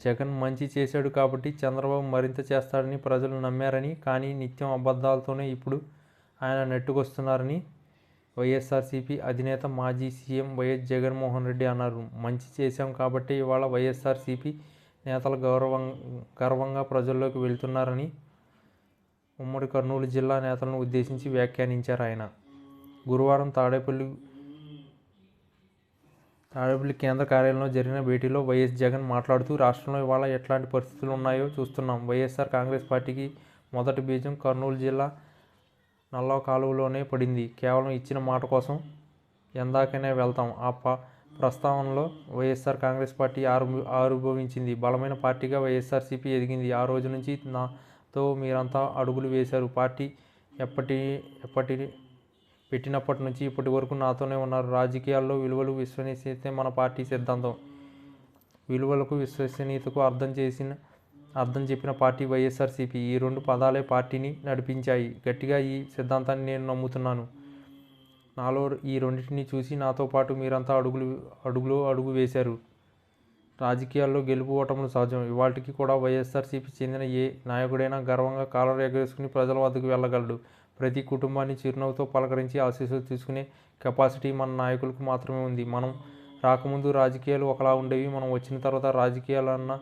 జగన్ మంచి చేశాడు కాబట్టి చంద్రబాబు మరింత చేస్తాడని ప్రజలు నమ్మారని, కానీ నిత్యం అబద్ధాలతోనే ఇప్పుడు ఆయన నెట్టుకొస్తున్నారని వైఎస్ఆర్సీపీ అధినేత మాజీ సీఎం వైఎస్ జగన్మోహన్ రెడ్డి అన్నారు. మంచి చేశాం కాబట్టి ఇవాళ వైఎస్ఆర్సీపీ నేతలు గర్వంగా ప్రజల్లోకి వెళ్తున్నారని ఉమ్మడి కర్నూలు జిల్లా నేతలను ఉద్దేశించి వ్యాఖ్యానించారు ఆయన. గురువారం తాడేపల్లి కేంద్ర కార్యాలయంలో జరిగిన భేటీలో వైఎస్ జగన్ మాట్లాడుతూ, రాష్ట్రంలో ఇవాళ ఎట్లాంటి పరిస్థితులు ఉన్నాయో చూస్తున్నాం. వైఎస్ఆర్ కాంగ్రెస్ పార్టీకి మొదటి బీజం కర్నూలు జిల్లా నల్లవ కాలువలోనే పడింది. కేవలం ఇచ్చిన మాట కోసం ఎందాకైనా వెళ్తాం. ఆ ప్రస్తావనలో వైఎస్ఆర్ కాంగ్రెస్ పార్టీ ఆవిర్భవించింది. బలమైన పార్టీగా వైఎస్ఆర్సీపీ ఎదిగింది. ఆ రోజు నుంచి నాతో మీరంతా అడుగులు వేశారు. పార్టీ పెట్టినప్పటి నుంచి ఇప్పటి వరకు నాతోనే ఉన్నారు. రాజకీయాల్లో విలువలు, విశ్వసనీయతే మన పార్టీ సిద్ధాంతం. విలువలకు విశ్వసనీయతకు అర్థం చెప్పిన పార్టీ వైఎస్ఆర్సీపీ. ఈ రెండు పదాలే పార్టీని నడిపించాయి. గట్టిగా ఈ సిద్ధాంతాన్ని నేను నమ్ముతున్నాను. నాలో ఈ రెండింటిని చూసి నాతో పాటు మీరంతా అడుగు వేశారు. రాజకీయాల్లో గెలుపు ఓటములు సహజం. ఇవాళకి కూడా వైఎస్ఆర్సీపీ చెందిన ఏ నాయకుడైనా గర్వంగా కాలర్ ఎగరేసుకుని ప్రజల వద్దకు వెళ్ళగలడు. ప్రతి కుటుంబాన్ని చిరునవ్వుతో పలకరించి ఆశీస్సులు తీసుకునే కెపాసిటీ మన నాయకులకు మాత్రమే ఉంది. మనం రాకముందు రాజకీయాలు ఒకలా ఉండేవి. మనం వచ్చిన తర్వాత రాజకీయాలన్న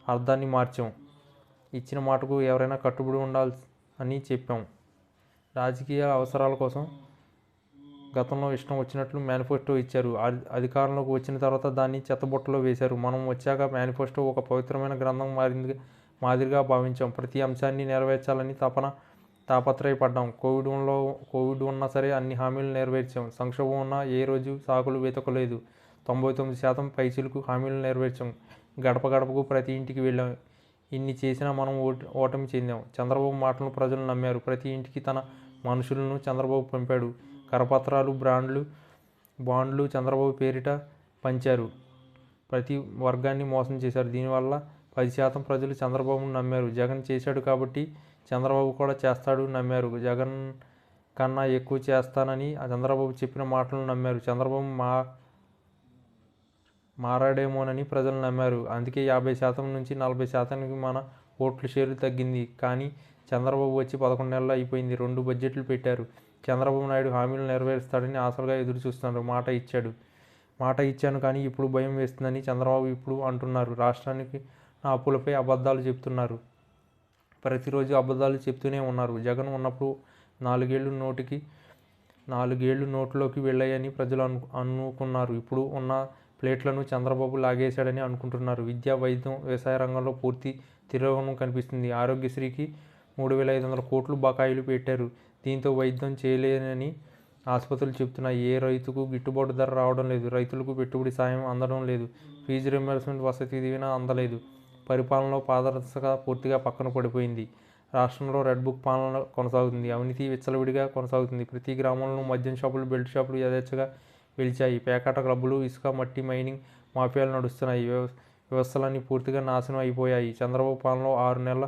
అర్థాన్ని మార్చాం. ఇచ్చిన మాటకు ఎవరైనా కట్టుబడి ఉండాలి అని చెప్పాం. రాజకీయ అవసరాల కోసం గతంలో ఇష్టం వచ్చినట్లు మేనిఫెస్టో ఇచ్చారు. అధికారంలోకి వచ్చిన తర్వాత దాన్ని చెత్తబుట్టలో వేశారు. మనం వచ్చాక మేనిఫెస్టో ఒక పవిత్రమైన గ్రంథం మాదిరిగా భావించాం. ప్రతి అంశాన్ని నెరవేర్చాలని తాపత్రయపడ్డాం. కోవిడ్ ఉన్నా సరే అన్ని హామీలు నెరవేర్చాం. సంక్షోభం ఉన్నా ఏ రోజు సాకులు వెతకలేదు. 99% పైచిలకు హామీలు నెరవేర్చాం. గడప గడపకు ప్రతి ఇంటికి వెళ్ళాం. ఇన్ని చేసినా మనం ఓటమి చెందాం. చంద్రబాబు మాటలను ప్రజలు నమ్మారు. ప్రతి ఇంటికి తన మనుషులను చంద్రబాబు పంపాడు. కరపత్రాలు, బాండ్లు చంద్రబాబు పేరిట పంచారు. ప్రతి వర్గాన్ని మోసం చేశారు. దీనివల్ల 10% ప్రజలు చంద్రబాబును నమ్మారు. జగన్ చేశాడు కాబట్టి చంద్రబాబు కూడా చేస్తాడు నమ్మారు. జగన్ కన్నా ఎక్కువ చేస్తానని చంద్రబాబు చెప్పిన మాటలను నమ్మారు. చంద్రబాబు మారాడేమోనని ప్రజలు నమ్మారు. అందుకే 50% నుంచి 40%కి మన ఓట్ల షేరు తగ్గింది. కానీ చంద్రబాబు వచ్చి 11 నెలలు అయిపోయింది. 2 బడ్జెట్లు పెట్టారు. చంద్రబాబు నాయుడు హామీలు నెరవేరుస్తాడని ఆశలుగా ఎదురు చూస్తున్నారు. మాట ఇచ్చాను కానీ ఇప్పుడు భయం వేస్తుందని చంద్రబాబు ఇప్పుడు అంటున్నారు. రాష్ట్రానికి నా అప్పులపై అబద్ధాలు చెప్తున్నారు. ప్రతిరోజు అబద్ధాలు చెప్తూనే ఉన్నారు. జగన్ ఉన్నప్పుడు 4 ఏళ్ళు నోట్లోకి వెళ్ళాయని ప్రజలు అనుకున్నారు. ఇప్పుడు ఉన్న ప్లేట్లను చంద్రబాబు లాగేశాడని అనుకుంటున్నారు. విద్య, వైద్యం, వ్యవసాయ రంగంలో పూర్తి తిరోగమనం కనిపిస్తుంది. ఆరోగ్యశ్రీకి 3,500 కోట్లు బకాయిలు పెట్టారు. దీంతో వైద్యం చేయలేనని ఆసుపత్రులు చెబుతున్నాయి. ఏ రైతుకు గిట్టుబాటు ధర రావడం లేదు. రైతులకు పెట్టుబడి సాయం అందడం లేదు. ఫీజు రీయింబర్స్మెంట్ వసతి దీవెన అందలేదు. పరిపాలనలో పారదర్శకత పూర్తిగా పక్కన పడిపోయింది. రాష్ట్రంలో రెడ్ బుక్ పాలన కొనసాగుతుంది. అవినీతి విచ్చలవిడిగా కొనసాగుతుంది. ప్రతి గ్రామంలోనూ మద్యం షాపులు, బెల్ట్ షాపులు యథేచ్ఛగా వెలిచాయి. పేకాట క్లబ్బులు, ఇసుక, మట్టి మైనింగ్ మాఫియాలు నడుస్తున్నాయి. వ్యవస్థలన్నీ పూర్తిగా నాశనం అయిపోయాయి. చంద్రబాబు పాలనలో 6 నెలల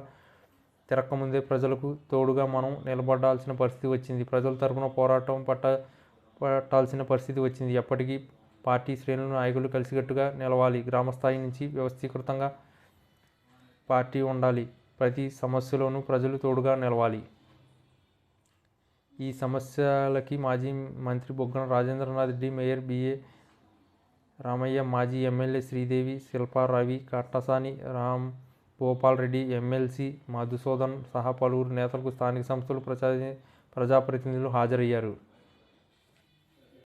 తిరక్కముందే ప్రజలకు తోడుగా మనం నిలబడాల్సిన పరిస్థితి వచ్చింది. ప్రజల తరపున పోరాటం పట్టాల్సిన పరిస్థితి వచ్చింది. ఎప్పటికీ పార్టీ శ్రేణులు, నాయకులు కలిసికట్టుగా నిలవాలి. గ్రామస్థాయి నుంచి వ్యవస్థీకృతంగా పార్టీ ఉండాలి. ప్రతి సమస్యలోనూ ప్రజలు తోడుగా నిలవాలి. ఈ సమస్యలకి మాజీ మంత్రి బుగ్గన రాజేంద్రనాథ్ రెడ్డి, మేయర్ బిఏ రామయ్య, మాజీ ఎమ్మెల్యే శ్రీదేవి, శిల్పా రవి, కట్టసాని రాంభూపాల్ రెడ్డి, ఎమ్మెల్సీ మధుసూదన్ సహా పలువురు నేతలకు స్థానిక సంస్థలు, ప్రజాప్రతినిధులు హాజరయ్యారు.